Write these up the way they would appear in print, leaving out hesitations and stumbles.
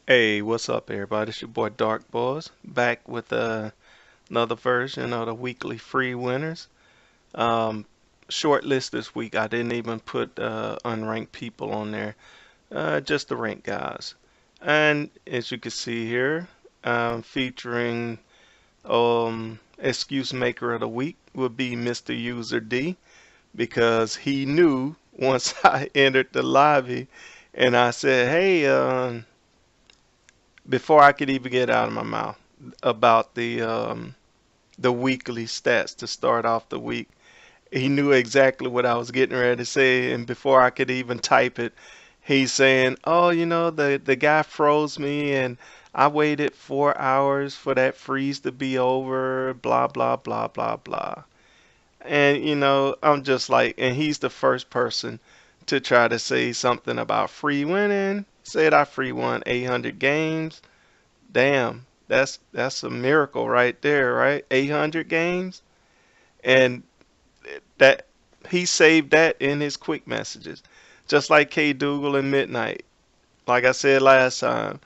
Hey, what's up, everybody? It's your boy DIRTBAGS back with another version of the weekly free winners. Um, Short list this week. I didn't even put unranked people on there, just the ranked guys. And as you can see here, featuring excuse maker of the week would be Mr. User D because he knew once I entered the lobby and I said, "Hey, before I could even get out of my mouth about the weekly stats to start off the week. He knew exactly what I was getting ready to say, and before I could even type it, he's saying, "Oh, the guy froze me, and I waited 4 hours for that freeze to be over, blah blah blah blah blah." And I'm just like, and he's the first person to try to say something about free winning. Said I free won 800 games. Damn, that's a miracle right there, right? 800 games, and that he saved that in his quick messages, just like K Dougal and Midnight. Like I said last time,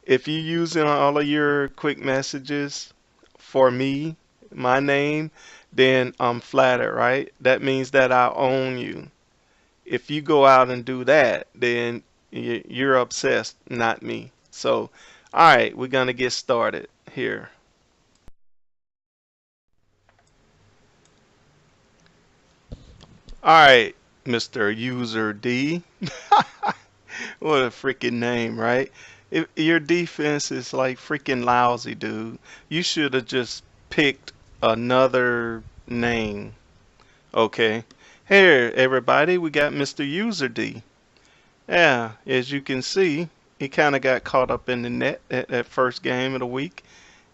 if you're using all of your quick messages for me, my name, then I'm flattered, right? That means that I own you. If you go out and do that, then you're obsessed, not me. So, all right, we're gonna get started here. All right, Mr. User D. What a freaking name, right? If your defense is like freaking lousy, dude, you should have just picked another name. Okay. Here, everybody, we got Mr. User D. Yeah, as you can see, he kind of got caught up in the net at that first game of the week.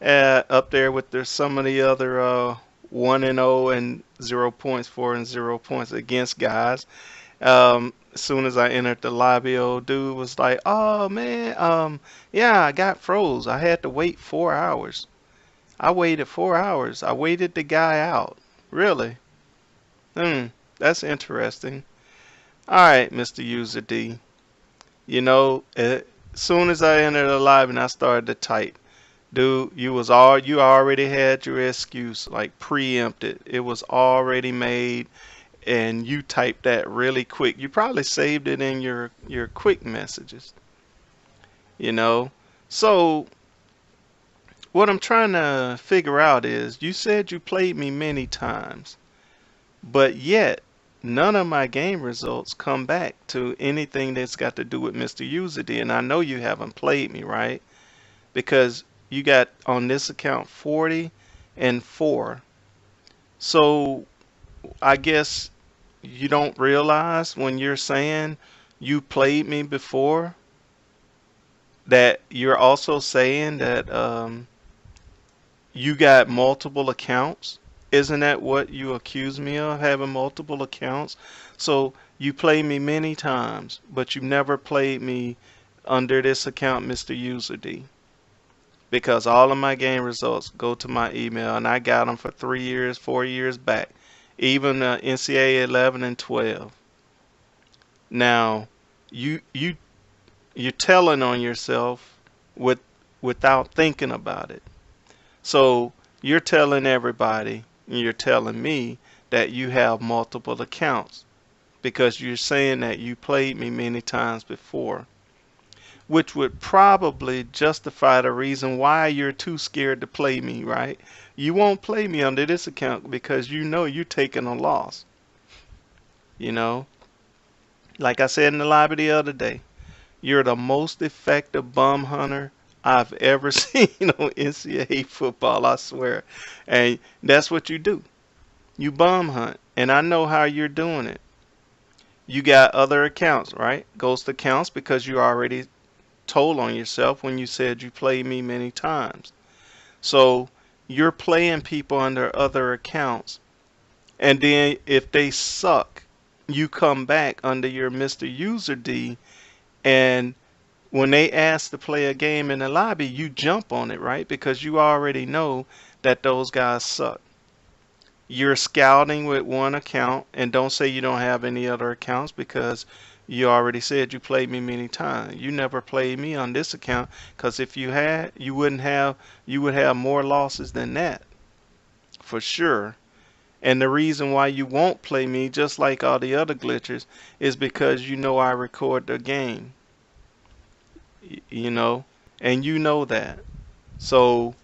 Up there with some of the other 1-0 and 0 points, 4 and 0 points against guys. As soon as I entered the lobby, old dude was like, "Oh man, yeah, I got froze. I had to wait 4 hours. I waited 4 hours. I waited the guy out. Really? Hmm, that's interesting. All right, Mr. User D. As soon as I entered the lobby and I started to type, dude, you already had your excuse like preempted. It was already made and you typed that really quick. You probably saved it in your quick messages, you know. So what I'm trying to figure out is you said you played me many times, but yet none of my game results come back to anything that's got to do with Mr. User D. And I know you haven't played me, right? Because you got on this account 40 and 4. So I guess you don't realize when you're saying you played me before that you're also saying that you got multiple accounts. Isn't that what you accuse me of, having multiple accounts? So you played me many times, but you never played me under this account, Mr. User D. Because all of my game results go to my email, and I got them for 3 years, 4 years back, even NCAA 11 and 12. Now, you you're telling on yourself with without thinking about it. So you're telling everybody, and you're telling me that you have multiple accounts because you're saying that you played me many times before, which would probably justify the reason why you're too scared to play me, right? You won't play me under this account because you know you're taking a loss. You know, like I said in the lobby the other day, you're the most effective bum hunter I've ever seen on NCAA football, I swear. And that's what you do. You bum hunt. And I know how you're doing it. You got other accounts, right? Ghost accounts because you already told on yourself when you said you played me many times. So you're playing people under other accounts. And then if they suck, you come back under your Mr. User D, and when they ask to play a game in the lobby, you jump on it, right? Because you already know that those guys suck. You're scouting with one account, and don't say you don't have any other accounts because You already said you played me many times. You never played me on this account, because if you had, you would have more losses than that for sure. And the reason why you won't play me, just like all the other glitchers, is because you know I record the game. You know, and you know that. So,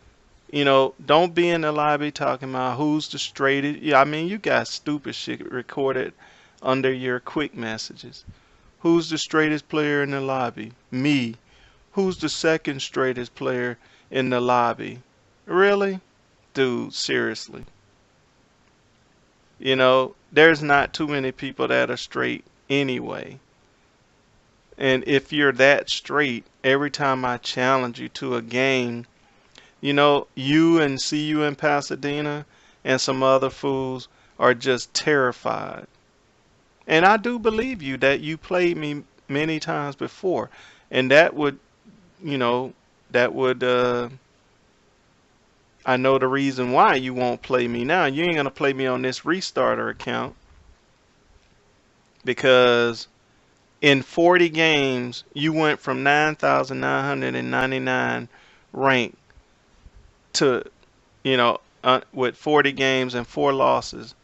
don't be in the lobby talking about who's the straightest. Yeah, I mean, you got stupid shit recorded under your quick messages. Who's the straightest player in the lobby? Me. Who's the second straightest player in the lobby? Really? Dude, seriously. There's not too many people that are straight anyway. And if you're that straight, every time I challenge you to a game, you and see you in Pasadena and some other fools are just terrified. And I do believe you that you played me many times before. And that would, you know, that would, I know the reason why you won't play me now. You ain't going to play me on this restarter account because in 40 games, you went from 9,999 rank to, with 40 games and 4 losses,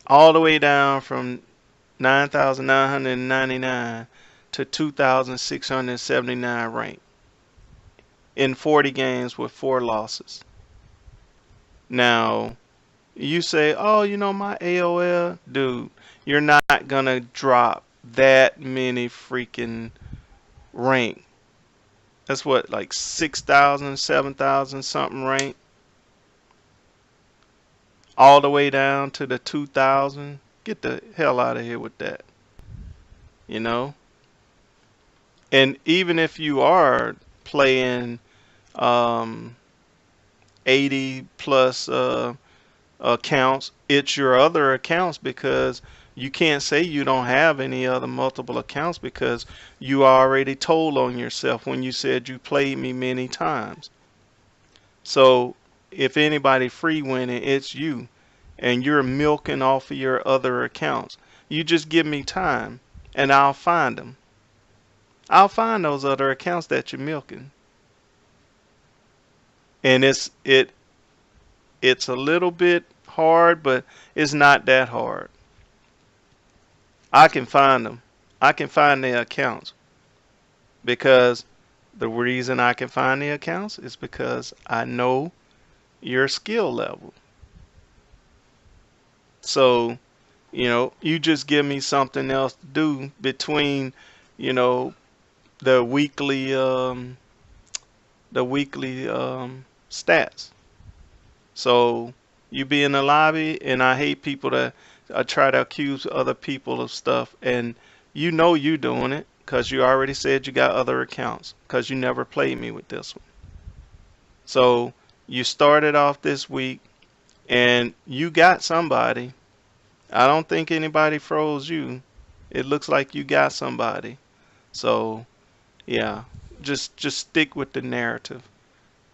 all the way down from 9,999 to 2,679 rank in 40 games with 4 losses. Now, you say, oh, my AOL, dude, you're not gonna drop that many freaking rank. That's what, like 6,000, 7,000 something rank, all the way down to the 2,000. Get the hell out of here with that, you know? And even if you are playing 80 plus accounts, it's your other accounts, because you can't say you don't have any other multiple accounts, because you already told on yourself when you said you played me many times. So if anybody free winning, it's you, and you're milking off of your other accounts. You just give me time and I'll find them. I'll find those other accounts that you're milking. And it's a little bit hard, but it's not that hard. I can find them. I can find their accounts, because the reason I can find the accounts is because I know your skill level. So, you just give me something else to do between, you know, the weekly stats. So you be in the lobby, and I hate people that try to accuse other people of stuff, and you doing it because you already said you got other accounts, because you never played me with this one. So you started off this week and you got somebody. I don't think anybody froze you. It looks like you got somebody. So yeah, just stick with the narrative.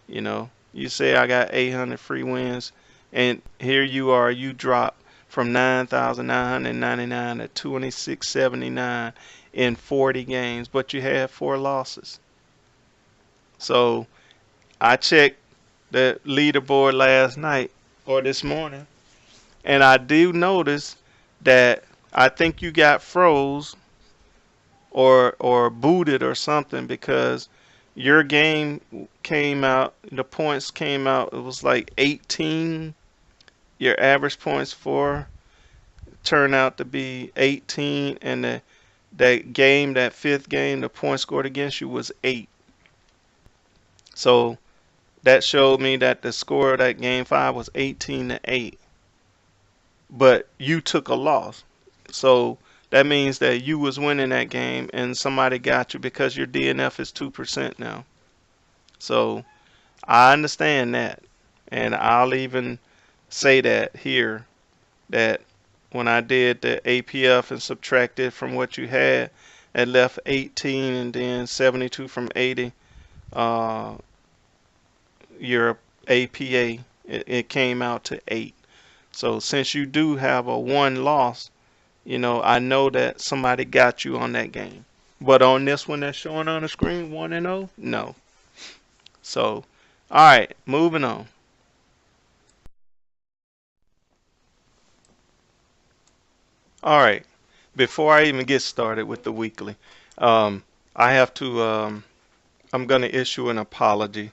You say I got 800 free wins, and here you are, you drop from 9,999 to 2679 in 40 games, but you had 4 losses. So I checked the leaderboard last night or this morning, and I do notice that I think you got froze or booted or something, because your game came out, the points came out, it was like 18. Your average points for turned out to be 18, and that fifth game, the point scored against you was 8. So that showed me that the score of that game 5 was 18-8. But you took a loss. So that means that you was winning that game and somebody got you, because your DNF is 2% now. So I understand that. And I'll even say that here, that when I did the APF and subtracted from what you had, it left 18, and then 72 from 80, your APA, it came out to 8. So since you do have a 1 loss, I know that somebody got you on that game. But on this one that's showing on the screen, 1-0, no. So, all right, moving on. All right, before I even get started with the weekly, um, I have to. I'm gonna issue an apology.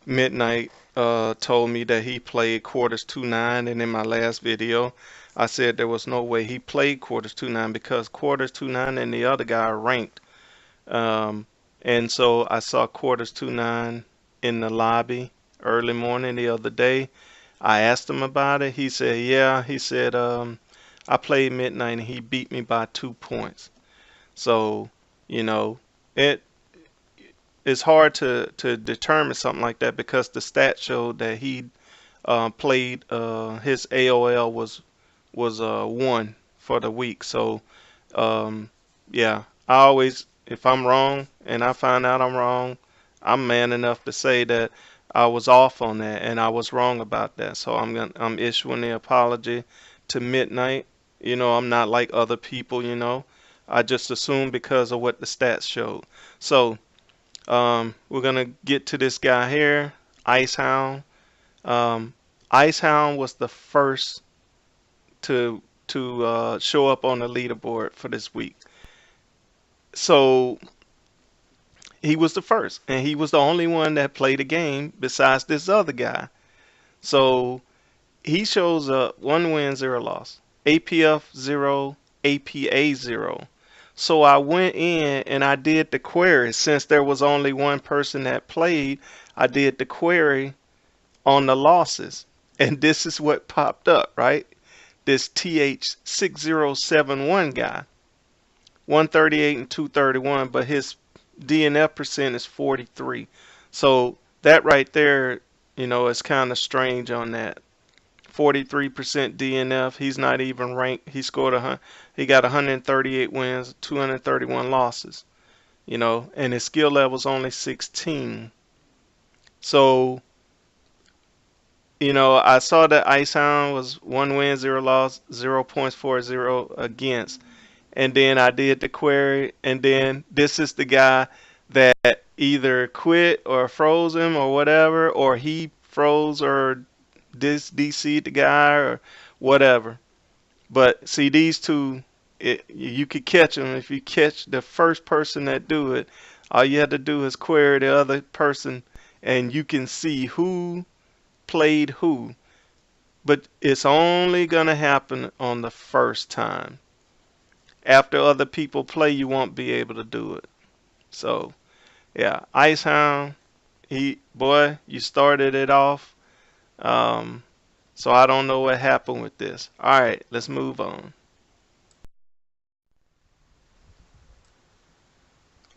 Midnight told me that he played quarters 2-9, and in my last video, I said there was no way he played quarters 2-9 because quarters 2-9 and the other guy are ranked. Um, and so I saw quarters 2-9 in the lobby early morning the other day. I asked him about it. He said, yeah. He said, I played midnight and he beat me by 2 points. So, you know, it it's hard to determine something like that because the stats showed that he played his AOL was 1 for the week. So um, yeah, I always, if I'm wrong and I find out I'm wrong, I'm man enough to say that I was off on that and I was wrong about that. So I'm issuing the apology to Midnight. I'm not like other people. I just assumed because of what the stats showed. So we're gonna get to this guy here, Icehound. Um, Icehound was the first to show up on the leaderboard for this week. So he was the first, and he was the only one that played a game besides this other guy. So he shows up 1 win, 0 loss, APF 0, APA 0. So I went in and I did the query. Since there was only one person that played, I did the query on the losses. And this is what popped up, right? This TH6071 guy, 138 and 231, but his DNF percent is 43. So that right there, is kind of strange on that. 43% DNF. He's not even ranked. He got 138 wins, 231 losses. And his skill level's only 16. So, I saw that Icehound was 1 win, 0 loss, 0.40 against. And then I did the query, and then this is the guy that either quit or froze him or whatever, or he froze or DC'd the guy or whatever. But see, these two, you could catch them if you catch the first person that do it. All you have to do is query the other person, and you can see who played who. But it's only gonna happen on the first time. After other people play, you won't be able to do it. So yeah, Icehound, boy, you started it off. Um, so I don't know what happened with this. All right, let's move on.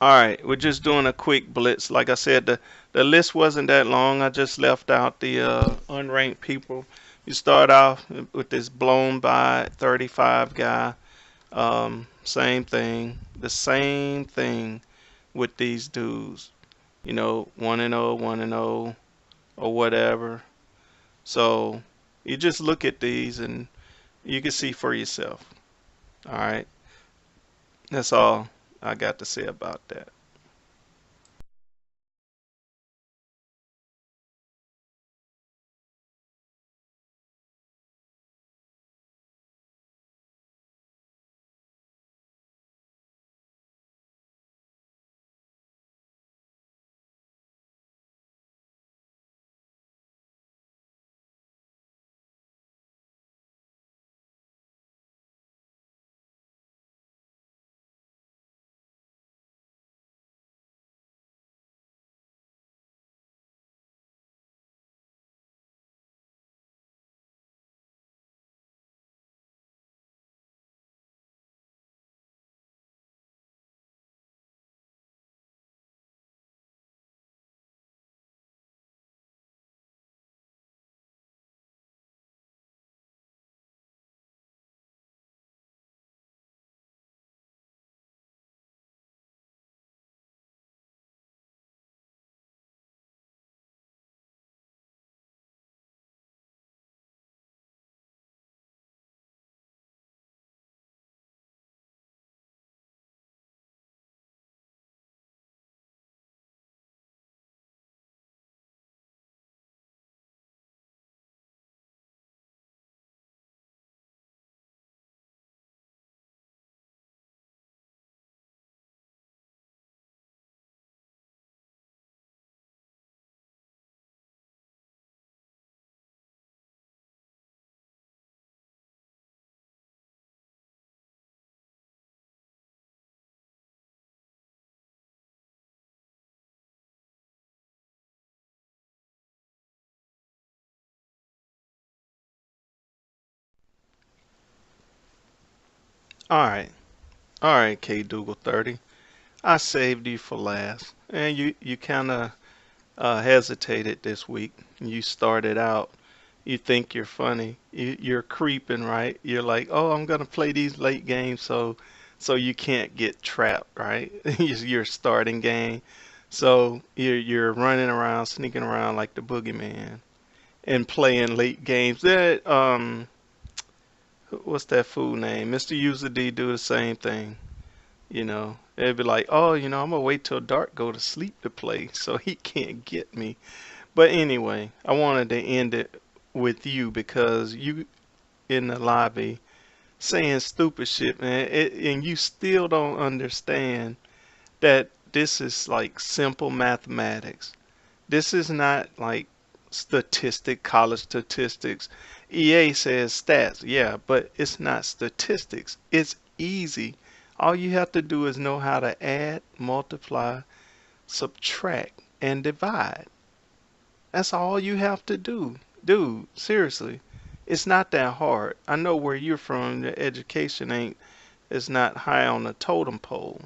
All right, we're just doing a quick blitz. Like I said, the list wasn't that long. I just left out the unranked people. You start off with this blown by 35 guy. Same thing. The same thing with these dudes. 1-0, 1-0, or whatever. So you just look at these and you can see for yourself. All right. That's all I got to say about that. All right. All right, K Dougal 30. I saved you for last. And you kind of hesitated this week. You started out, you think you're funny. You're creeping, right? You're like, oh, I'm gonna play these late games so you can't get trapped, right? Your starting game. So you're running around, sneaking around like the boogeyman and playing late games. That what's that fool name? Mr. User D do the same thing. They'd be like, oh, I'm gonna wait till dark, go to sleep to play, so he can't get me. But anyway, I wanted to end it with you because you in the lobby saying stupid shit, man, and you still don't understand that this is like simple mathematics. This is not like college statistics. EA says stats, yeah, but it's not statistics. It's easy. All you have to do is know how to add, multiply, subtract, and divide. That's all you have to do. Dude, seriously. It's not that hard. I know where you're from, the education ain't is not high on the totem pole.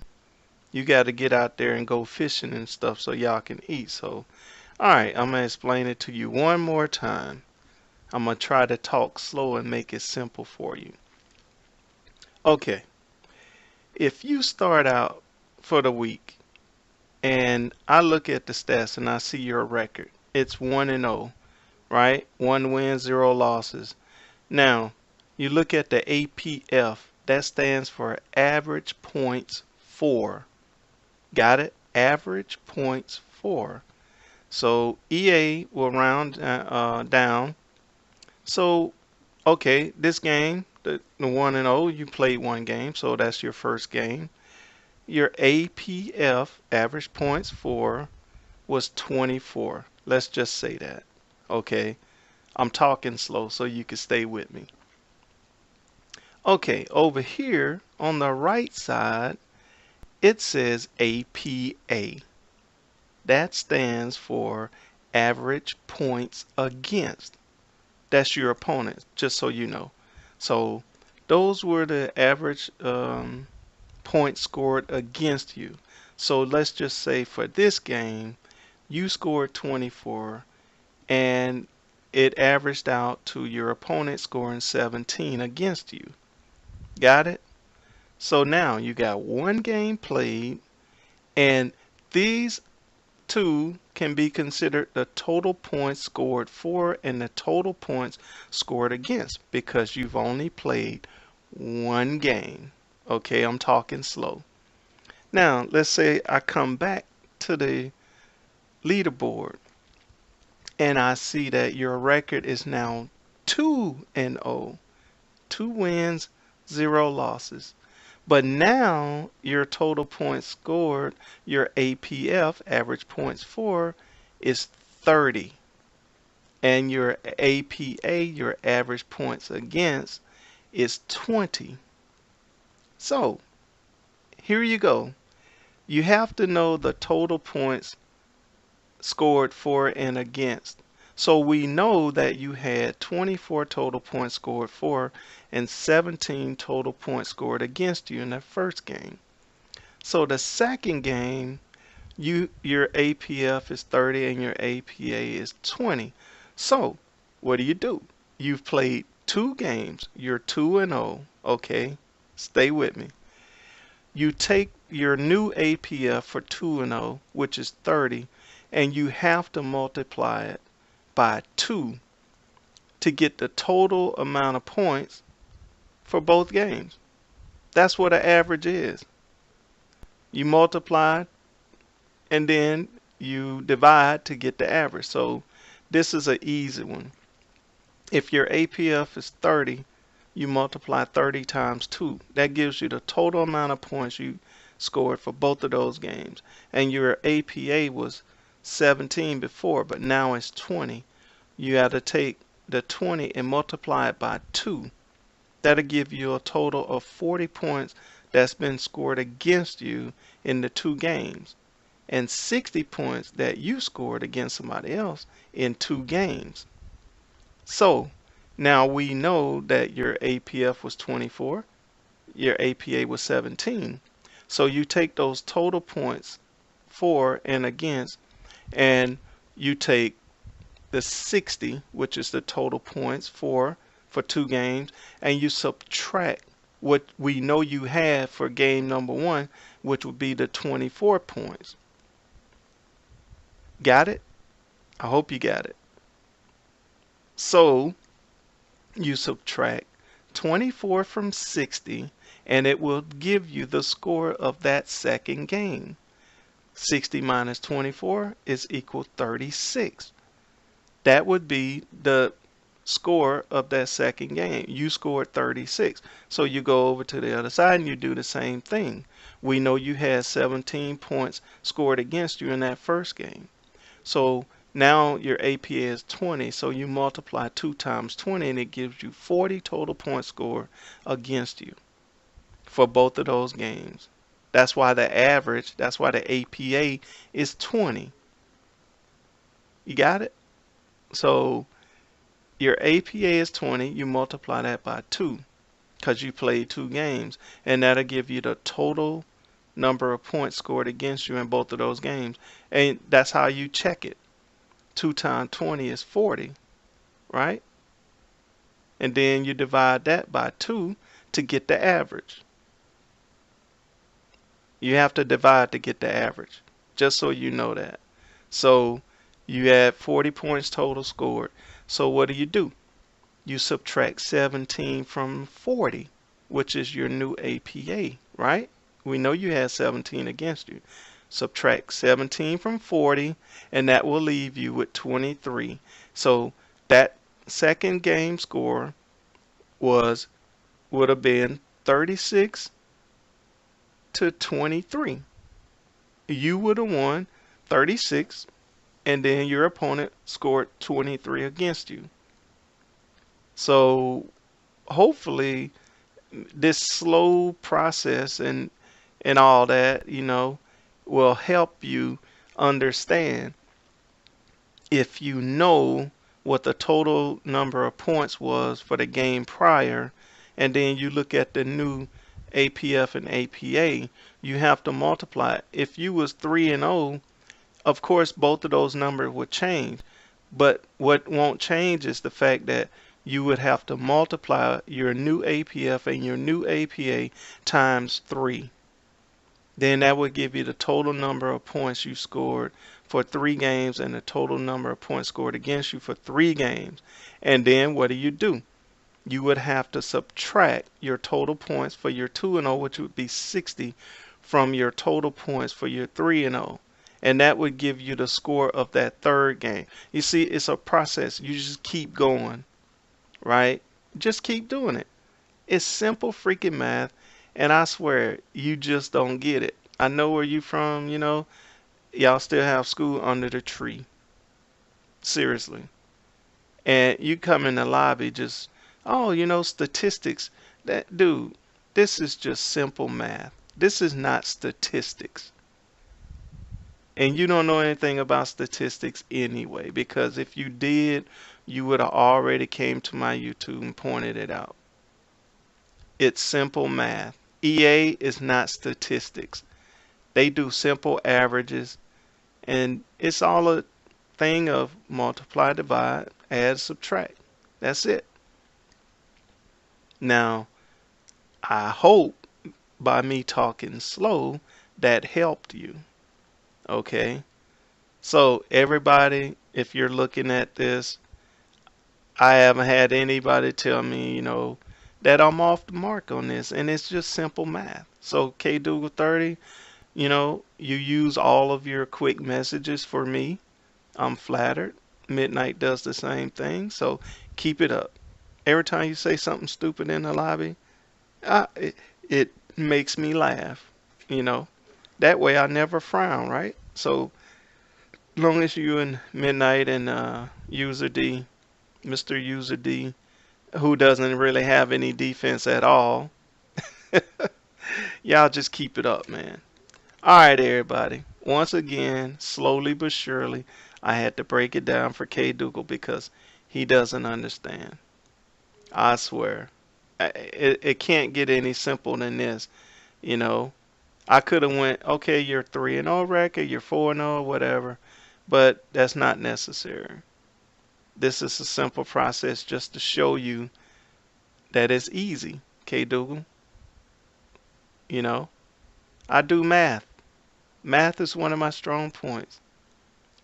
You got to get out there and go fishing and stuff so y'all can eat. So, all right, I'm gonna explain it to you one more time. I'm gonna try to talk slow and make it simple for you. Okay, if you start out for the week and I look at the stats and I see your record, it's 1-0, right? 1 win, 0 losses. Now, you look at the APF, that stands for average points for. Got it? Average points for. So EA will round down. So, okay, this game, the 1-0, you played one game, so that's your first game. Your APF, average points for, was 24. Let's just say that. Okay, I'm talking slow so you can stay with me. Okay, over here on the right side, it says APA. That stands for average points against. That's your opponent, just so you know. So those were the average points scored against you. So let's just say for this game, you scored 24 and it averaged out to your opponent scoring 17 against you. Got it? So now you got one game played, and these two can be considered the total points scored for and the total points scored against because you've only played one game. Okay, I'm talking slow. Now, let's say I come back to the leaderboard and I see that your record is now 2-0. 2 wins, 0 losses. But now your total points scored, your APF, average points for, is 30. And your APA, your average points against, is 20. So, here you go. You have to know the total points scored for and against. So we know that you had 24 total points scored for and 17 total points scored against you in that first game. So the second game, your APF is 30 and your APA is 20. So what do? You've played 2 games. You're 2-0. Okay, stay with me. You take your new APF for 2-0, which is 30, and you have to multiply it by 2 to get the total amount of points for both games. That's what an average is. You multiply and then you divide to get the average. So this is an easy one. If your APF is 30, you multiply 30 times 2. That gives you the total amount of points you scored for both of those games. And your APA was 17 before, but now it's 20. You have to take the 20 and multiply it by 2. That'll give you a total of 40 points that's been scored against you in the 2 games, and 60 points that you scored against somebody else in 2 games. So now we know that your APF was 24, your APA was 17. So you take those total points for and against, and you take the 60, which is the total points for 2 games, and you subtract what we know you had for game number 1, which would be the 24 points. Got it? I hope you got it. So you subtract 24 from 60, and it will give you the score of that second game. 60 minus 24 is equal 36. That would be the score of that second game. You scored 36. So you go over to the other side and you do the same thing. We know you had 17 points scored against you in that first game. So now your APA is 20. So you multiply 2 times 20 and it gives you 40 total points scored against you for both of those games. That's why the average, that's why the APA is 20. You got it? So your APA is 20, you multiply that by 2 because you played 2 games, and that'll give you the total number of points scored against you in both of those games. And that's how you check it. 2 times 20 is 40, right? And then you divide that by 2 to get the average. You have to divide to get the average, just so you know that. So you had 40 points total scored. So what do? You subtract 17 from 40, which is your new APA, right? We know you had 17 against you. Subtract 17 from 40, and that will leave you with 23. So that second game score would have been 36 to 23. You would have won 36, and then your opponent scored 23 against you. So hopefully this slow process and all that, will help you understand. If you know what the total number of points was for the game prior, and then you look at the new APF and APA, you have to multiply it. If you was 3-0, of course both of those numbers would change, but what won't change is the fact that you would have to multiply your new APF and your new APA times 3. Then that would give you the total number of points you scored for 3 games and the total number of points scored against you for 3 games. And then what do? You would have to subtract your total points for your 2-0, which would be 60, from your total points for your 3-0. And that would give you the score of that third game. You see, it's a process. You just keep going, right? Just keep doing it. It's simple freaking math. And I swear, you just don't get it. I know where you from, y'all still have school under the tree. Seriously. And you come in the lobby just, statistics. Dude, this is just simple math. This is not statistics. And you don't know anything about statistics anyway, because if you did, you would have already came to my YouTube and pointed it out. It's simple math. EA is not statistics. They do simple averages, and it's all a thing of multiply, divide, add, subtract. That's it. Now, I hope by me talking slow that helped you. Okay? So everybody, if you're looking at this, I haven't had anybody tell me, that I'm off the mark on this, and it's just simple math. So KDougal 30, you use all of your quick messages for me. I'm flattered. Midnight does the same thing, so keep it up. Every time you say something stupid in the lobby, it makes me laugh, That way I never frown, right? So long as you and Midnight and User D, Mr. User D, who doesn't really have any defense at all, y'all just keep it up, man. All right, everybody. Once again, slowly but surely, I had to break it down for KDougal because he doesn't understand. I swear. It can't get any simpler than this, you know. I could have went, okay, you're 3-0 record, you're 4-0, whatever, but that's not necessary. This is a simple process just to show you that it's easy, K. Dougal. You know, I do math. Math is one of my strong points.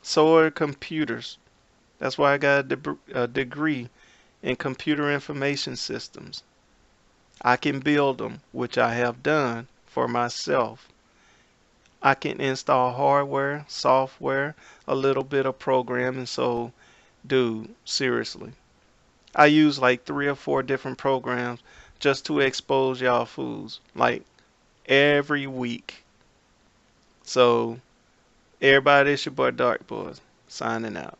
So are computers. That's why I got a degree in computer information systems. I can build them, which I have done for myself. I can install hardware, software, a little bit of programming. So, dude, seriously. I use like 3 or 4 different programs just to expose y'all fools, like every week. So, everybody, it's your boy Dark Boys, signing out.